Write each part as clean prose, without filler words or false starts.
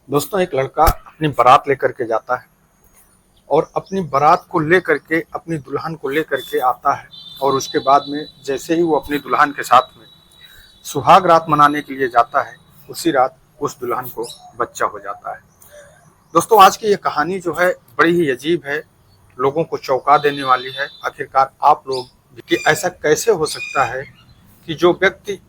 दोस्तों, एक लड़का अपनी बारात लेकर के जाता है और अपनी बारात को लेकर के अपनी दुल्हन को लेकर के आता है। और उसके बाद में जैसे ही वो अपनी दुल्हन के साथ में सुहाग रात मनाने के लिए जाता है, उसी रात उस दुल्हन को बच्चा हो जाता है। दोस्तों, आज की ये कहानी जो है बड़ी ही अजीब है, लोगों को चौंका देने वाली है। आखिरकार आप लोग कि ऐसा कैसे हो सकता है कि जो व्यक्ति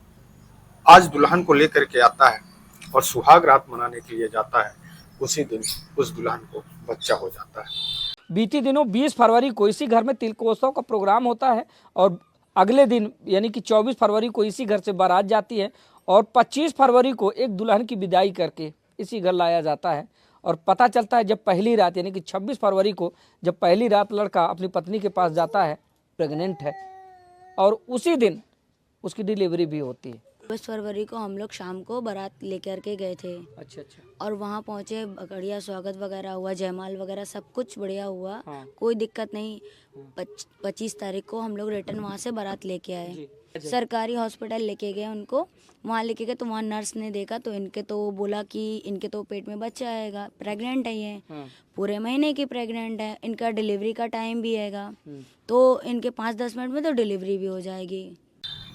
आज दुल्हन को लेकर के आता है और सुहाग रात मनाने के लिए जाता है, उसी दिन उस दुल्हन को बच्चा हो जाता है। बीती दिनों 20 फरवरी को इसी घर में तिलकोत्सव का प्रोग्राम होता है और अगले दिन यानी कि 24 फरवरी को इसी घर से बारात जाती है और 25 फरवरी को एक दुल्हन की विदाई करके इसी घर लाया जाता है। और पता चलता है जब पहली रात यानी कि 26 फरवरी को जब पहली रात लड़का अपनी पत्नी के पास जाता है, प्रेग्नेंट है, और उसी दिन उसकी डिलीवरी भी होती है। 22 फरवरी को हम लोग शाम को बारात लेकर के गए थे। अच्छा अच्छा। और वहाँ पहुँचे, बढ़िया स्वागत वगैरह हुआ, जयमाल वगैरह सब कुछ बढ़िया हुआ। हाँ। कोई दिक्कत नहीं। 25 तारीख को हम लोग रिटर्न वहाँ से बारात लेके आए। सरकारी हॉस्पिटल लेके गए उनको। वहाँ लेके गए तो वहाँ नर्स ने देखा तो इनके तो बोला कि इनके तो पेट में बच्चा आएगा, प्रेग्नेंट है ये। पूरे महीने की प्रेग्नेंट है, इनका डिलीवरी का टाइम भी आएगा, तो इनके 5-10 मिनट में तो डिलीवरी भी हो जाएगी।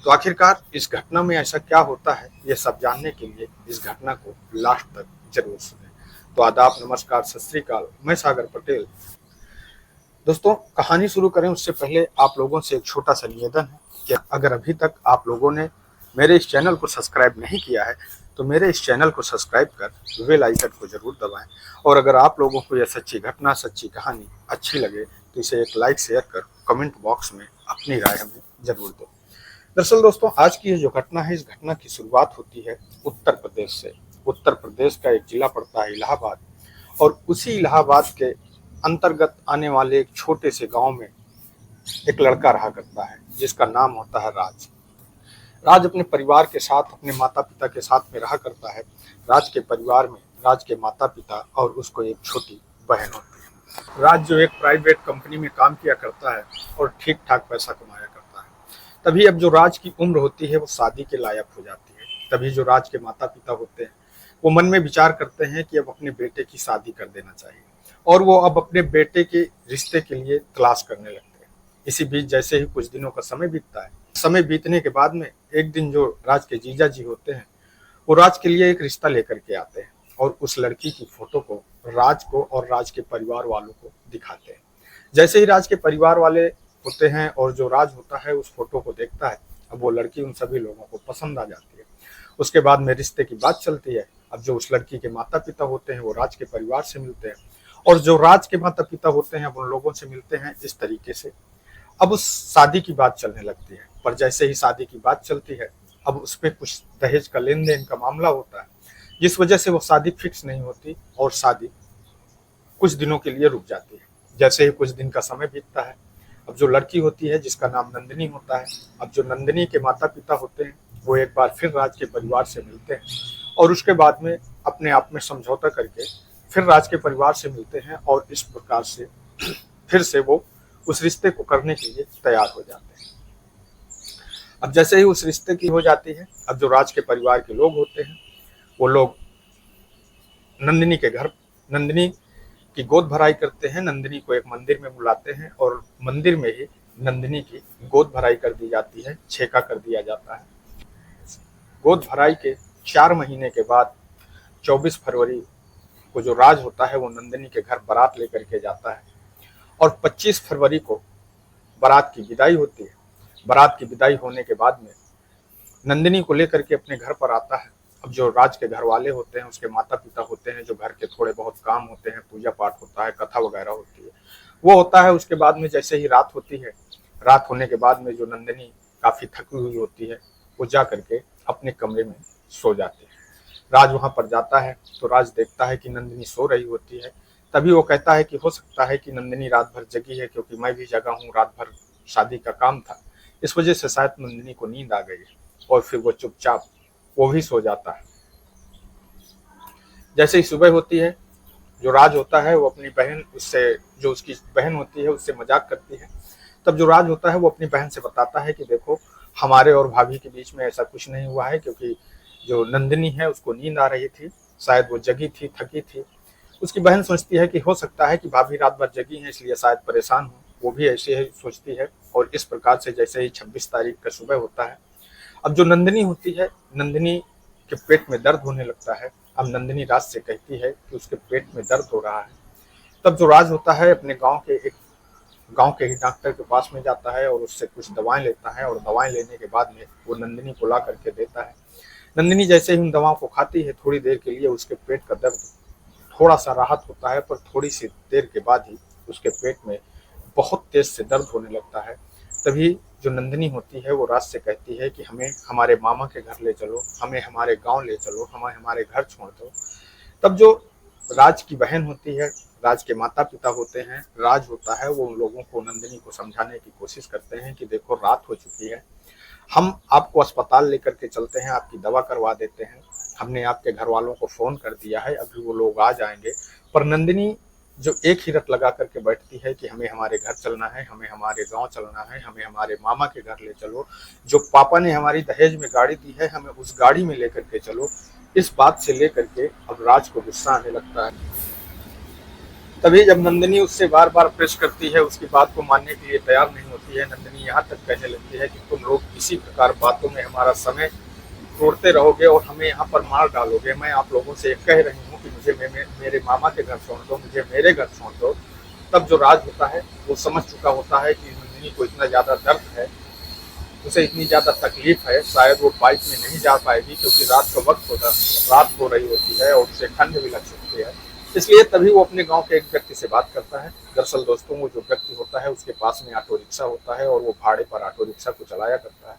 तो आखिरकार इस घटना में ऐसा क्या होता है, ये सब जानने के लिए इस घटना को लास्ट तक जरूर सुनें। तो आदाब, नमस्कार, सत श्री अकाल, मैं सागर पटेल। दोस्तों, कहानी शुरू करें उससे पहले आप लोगों से एक छोटा सा निवेदन है कि अगर अभी तक आप लोगों ने मेरे इस चैनल को सब्सक्राइब नहीं किया है तो मेरे इस चैनल को सब्सक्राइब कर बेल आइकन को जरूर दबाएं। और अगर आप लोगों को यह सच्ची घटना, सच्ची कहानी अच्छी लगे तो इसे एक लाइक शेयर कर कमेंट बॉक्स में अपनी राय हमें जरूर दो। दरअसल दोस्तों, आज की ये जो घटना है, इस घटना की शुरुआत होती है उत्तर प्रदेश से। उत्तर प्रदेश का एक जिला पड़ता है इलाहाबाद, और उसी इलाहाबाद के अंतर्गत आने वाले एक छोटे से गांव में एक लड़का रहा करता है जिसका नाम होता है राज। राज अपने परिवार के साथ, अपने माता पिता के साथ में रहा करता है। राज के परिवार में राज के माता पिता और उसको एक छोटी बहन होती है। राज जो एक प्राइवेट कंपनी में काम किया करता है और ठीक ठाक पैसा कमाया करता है। तभी अब जो राज की उम्र होती है वो शादी के लायक हो जाती है। तभी जो राज के माता पिता होते हैं वो मन में विचार करते हैं कि अब अपने बेटे की शादी कर देना चाहिए, और वो अब अपने बेटे के रिश्ते के लिए तलाश करने लगते हैं। इसी बीच जैसे ही कुछ दिनों का समय बीतता है, समय बीतने के बाद में एक दिन जो राज के जीजा जी होते हैं वो राज के लिए एक रिश्ता लेकर के आते हैं और उस लड़की की फोटो को राज को और राज के परिवार वालों को दिखाते हैं। जैसे ही राज के परिवार वाले होते हैं और जो राज होता है उस फोटो को देखता है, अब वो लड़की उन सभी लोगों को पसंद आ जाती है। उसके बाद में रिश्ते की बात चलती है। अब जो उस लड़की के माता पिता होते हैं वो राज के परिवार से मिलते हैं, और जो राज के माता पिता होते हैं वो उन लोगों से मिलते हैं। इस तरीके से अब उस शादी की बात चलने लगती है। पर जैसे ही शादी की बात चलती है, अब उसमें कुछ दहेज का लेन देन का मामला होता है, जिस वजह से वो शादी फिक्स नहीं होती और शादी कुछ दिनों के लिए रुक जाती है। जैसे ही कुछ दिन का समय बीतता है, अब जो लड़की होती है जिसका नाम नंदिनी होता है, अब जो नंदिनी के माता पिता होते हैं वो एक बार फिर राज के परिवार से मिलते हैं, और उसके बाद में अपने आप में समझौता करके फिर राज के परिवार से मिलते हैं, और इस प्रकार से फिर से वो उस रिश्ते को करने के लिए तैयार हो जाते हैं। अब जैसे ही उस रिश्ते की हो जाती है, अब जो राज के परिवार के लोग होते हैं वो लोग नंदिनी के घर नंदिनी की गोद भराई करते हैं। नंदिनी को एक मंदिर में बुलाते हैं और मंदिर में ही नंदिनी की गोद भराई कर दी जाती है, छेका कर दिया जाता है। गोद भराई के 4 महीने के बाद 24 फरवरी को जो राज होता है वो नंदिनी के घर बारात लेकर के जाता है, और 25 फरवरी को बारात की विदाई होती है। बारात की विदाई होने के बाद में नंदिनी को लेकर के अपने घर पर आता है। अब जो राज के घर वाले होते हैं, उसके माता पिता होते हैं, जो घर के थोड़े बहुत काम होते हैं, पूजा पाठ होता है, कथा वगैरह होती है, वो होता है। उसके बाद में जैसे ही रात होती है, रात होने के बाद में जो नंदिनी काफी थकी हुई होती है वो जा करके अपने कमरे में सो जाती है। राज वहां पर जाता है तो राज देखता है कि नंदिनी सो रही होती है। तभी वो कहता है कि हो सकता है कि नंदिनी रात भर जगी है, क्योंकि मैं भी जगा हूँ, रात भर शादी का काम था, इस वजह से शायद नंदिनी को नींद आ गई है। और फिर वो चुपचाप वो भी सो जाता है। जैसे ही सुबह होती है, जो राज होता है वो अपनी बहन, उससे जो उसकी बहन होती है उससे मजाक करती है। तब जो राज होता है वो अपनी बहन से बताता है कि देखो, हमारे और भाभी के बीच में ऐसा कुछ नहीं हुआ है, क्योंकि जो नंदिनी है उसको नींद आ रही थी, शायद वो जगी थी, थकी थी। उसकी बहन सोचती है कि हो सकता है कि भाभी रात भर जगी हैं इसलिए शायद परेशान हो। वो भी ऐसे ही सोचती है और इस प्रकार से जैसे ही 26 तारीख का सुबह होता है, अब जो नंदिनी होती है, नंदिनी के पेट में दर्द होने लगता है। अब नंदिनी राज से कहती है कि उसके पेट में दर्द हो रहा है। तब जो राज होता है अपने गांव के ही डॉक्टर के पास में जाता है और उससे कुछ दवाएं लेता है और दवाएं लेने के बाद में वो नंदिनी को ला करके देता है। नंदिनी जैसे ही उन दवाओं को खाती है, थोड़ी देर के लिए उसके पेट का दर्द थोड़ा सा राहत होता है, पर थोड़ी सी देर के बाद ही उसके पेट में बहुत तेज से दर्द होने लगता है। तभी जो नंदिनी होती है वो राज से कहती है कि हमें हमारे मामा के घर ले चलो, हमें हमारे गांव ले चलो, हमें हमारे घर छोड़ दो। तब जो राज की बहन होती है, राज के माता पिता होते हैं, राज होता है, वो उन लोगों को, नंदिनी को समझाने की कोशिश करते हैं कि देखो रात हो चुकी है, हम आपको अस्पताल लेकर के चलते हैं, आपकी दवा करवा देते हैं, हमने आपके घर वालों को फोन कर दिया है, अभी वो लोग आ जाएंगे। पर नंदिनी जो एक ही रट लगा करके बैठती है कि हमें हमारे घर चलना है, हमें हमारे गांव चलना है, हमें हमारे मामा के घर ले चलो, जो पापा ने हमारी दहेज में गाड़ी दी है हमें उस गाड़ी में लेकर के चलो। इस बात से लेकर के अब राज को गुस्सा आने लगता है। तभी जब नंदिनी उससे बार बार प्रेस करती है, उसकी बात को मानने के लिए तैयार नहीं होती है। नंदिनी यहाँ तक कहने लगती है कि तुम लोग इसी प्रकार बातों में हमारा समय तोड़ते रहोगे और हमें यहाँ पर मार डालोगे। मैं आप लोगों से कह रही हूँ कि मुझे मेरे मामा के घर छोड़ दो, मुझे मेरे घर छोड़ दो। तब जो राज होता है वो समझ चुका होता है कि नंदिनी को इतना ज्यादा दर्द है, उसे इतनी ज्यादा तकलीफ है, शायद वो बाइक में नहीं जा पाएगी क्योंकि रात का वक्त होता, रात हो रही होती है और उसे ठंड भी लग सकती है। इसलिए तभी वो अपने गांव के एक व्यक्ति से बात करता है। दरअसल दोस्तों, वो जो व्यक्ति होता है उसके पास में ऑटो रिक्शा होता है और वो भाड़े पर ऑटो रिक्शा को चलाया करता है।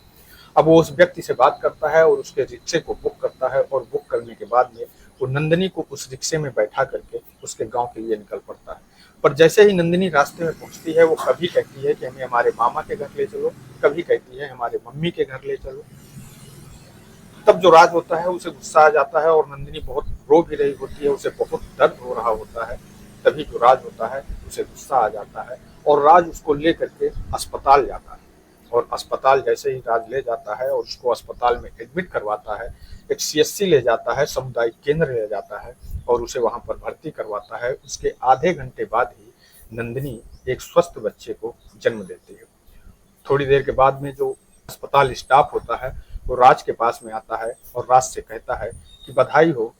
अब वो उस व्यक्ति से बात करता है और उसके रिक्शे को बुक करता है और बुक करने के बाद में वो नंदिनी को उस रिक्शे में बैठा करके उसके गांव के लिए निकल पड़ता है। पर जैसे ही नंदिनी रास्ते में पहुंचती है, वो कभी कहती है कि हमें हमारे मामा के घर ले चलो, कभी कहती है हमारे मम्मी के घर ले चलो। तब जो राज होता है उसे गुस्सा आ जाता है और नंदिनी बहुत रो भी रही होती है, उसे बहुत दर्द हो रहा होता है। तभी जो राज होता है उसे गुस्सा आ जाता है और राज उसको ले करके अस्पताल जाता है। और अस्पताल जैसे ही राज ले जाता है और उसको अस्पताल में एडमिट करवाता है, एक CHC ले जाता है, सामुदायिक केंद्र ले जाता है और उसे वहां पर भर्ती करवाता है। उसके आधे घंटे बाद ही नंदिनी एक स्वस्थ बच्चे को जन्म देती है। थोड़ी देर के बाद में जो अस्पताल स्टाफ होता है वो राज के पास में आता है और राज से कहता है कि बधाई हो,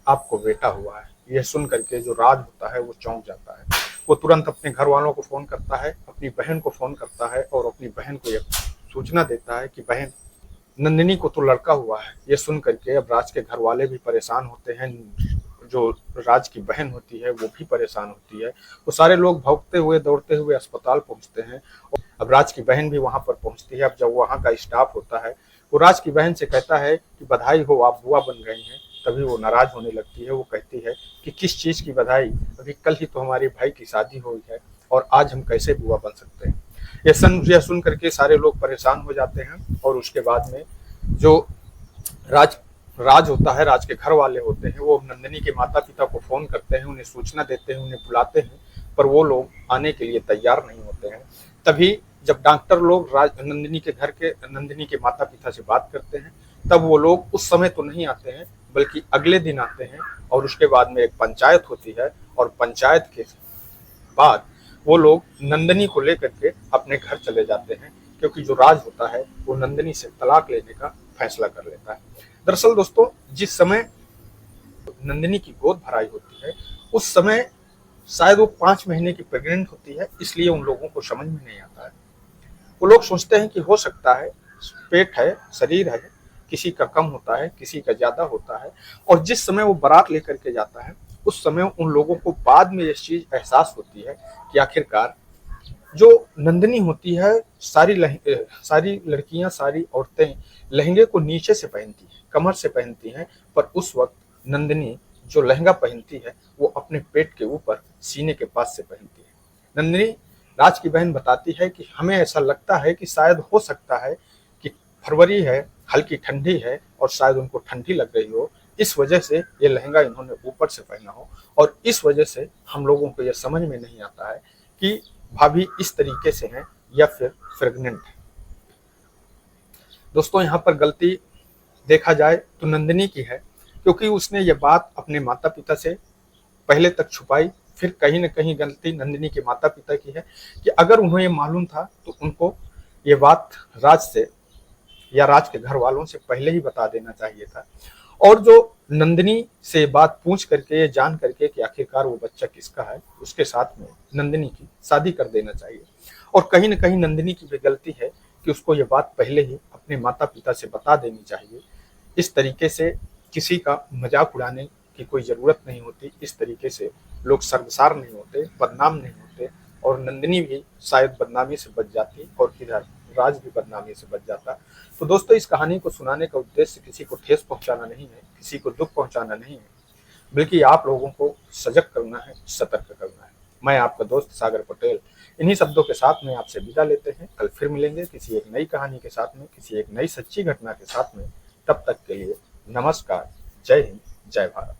आपको बेटा हुआ है। यह सुन करके जो राज होता है वो चौंक जाता है। वो तुरंत अपने घर वालों को फोन करता है, अपनी बहन को फोन करता है और अपनी बहन को यह सूचना देता है कि बहन, नंदिनी को तो लड़का हुआ है। ये सुन करके अब राज के घर वाले भी परेशान होते हैं, जो राज की बहन होती है वो भी परेशान होती है। वो सारे लोग भागते हुए दौड़ते हुए अस्पताल पहुंचते हैं। अब राज की बहन भी वहां पर पहुंचती है। अब जब वहां का स्टाफ होता है वो राज की बहन से कहता है कि बधाई हो, आप बुआ बन गई हैं। तभी वो नाराज होने लगती है। वो कहती है कि किस चीज की बधाई, अभी कल ही तो हमारे भाई की शादी हुई है और आज हम कैसे बुआ बन सकते हैं। यह सुन करके सारे लोग परेशान हो जाते हैं और उसके बाद में जो राज होता है, राज के घर वाले होते हैं, वो नंदिनी के माता पिता को फोन करते हैं, उन्हें सूचना देते हैं, उन्हें बुलाते हैं, पर वो लोग आने के लिए तैयार नहीं होते हैं। तभी जब डॉक्टर लोग नंदिनी के माता पिता से बात करते हैं, तब वो लोग उस समय तो नहीं आते हैं बल्कि अगले दिन आते हैं और उसके बाद में एक पंचायत होती है और पंचायत के बाद वो लोग नंदिनी को लेकर के अपने घर चले जाते हैं, क्योंकि जो राज होता है वो नंदिनी से तलाक लेने का फैसला कर लेता है। दरअसल दोस्तों, जिस समय नंदिनी की गोद भराई होती है उस समय शायद वो 5 महीने की प्रेग्नेंट होती है, इसलिए उन लोगों को समझ में नहीं आता है। वो लोग सोचते हैं कि हो सकता है पेट है, शरीर है, किसी का कम होता है, किसी का ज्यादा होता है। और जिस समय वो बारात लेकर के जाता है उस समय उन लोगों को बाद में ये चीज एहसास होती है कि आखिरकार जो नंदिनी होती है, सारी लड़कियां, सारी औरतें लहंगे को नीचे से पहनती हैं, कमर से पहनती हैं, पर उस वक्त नंदिनी जो लहंगा पहनती है वो अपने पेट के ऊपर सीने के पास से पहनती है। नंदिनी, राज की बहन बताती है कि हमें ऐसा लगता है कि शायद हो सकता है कि फरवरी है, हल्की ठंडी है और शायद उनको ठंडी लग रही हो, इस वजह से ये लहंगा इन्होंने ऊपर से पहना हो और इस वजह से हम लोगों को यह समझ में नहीं आता है कि भाभी इस तरीके से हैं या फिर प्रेग्नेंट है। दोस्तों, यहाँ पर गलती देखा जाए तो नंदिनी की है, क्योंकि उसने ये बात अपने माता पिता से पहले तक छुपाई। फिर कहीं न कहीं गलती नंदिनी के माता पिता की है कि अगर उन्हें ये मालूम था तो उनको ये बात राज से या राज के घर वालों से पहले ही बता देना चाहिए था, और जो नंदिनी से बात पूछ करके, जान करके कि आखिरकार वो बच्चा किसका है, उसके साथ में नंदिनी की शादी कर देना चाहिए। और कहीं न कहीं नंदिनी की भी गलती है कि उसको ये बात पहले ही अपने माता पिता से बता देनी चाहिए। इस तरीके से किसी का मजाक उड़ाने की कोई ज़रूरत नहीं होती। इस तरीके से लोग शर्मसार नहीं होते, बदनाम नहीं होते, और नंदिनी भी शायद बदनामी से बच जाती और किधर राज भी बदनामी से बच जाता। तो दोस्तों, इस कहानी को सुनाने का उद्देश्य किसी को ठेस पहुंचाना नहीं है, किसी को दुख पहुंचाना नहीं है, बल्कि आप लोगों को सजग करना है, सतर्क करना है। मैं आपका दोस्त सागर पटेल इन्हीं शब्दों के साथ में आपसे विदा लेते हैं। कल फिर मिलेंगे किसी एक नई कहानी के साथ में, किसी एक नई सच्ची घटना के साथ में। तब तक के लिए नमस्कार, जय हिंद, जय भारत।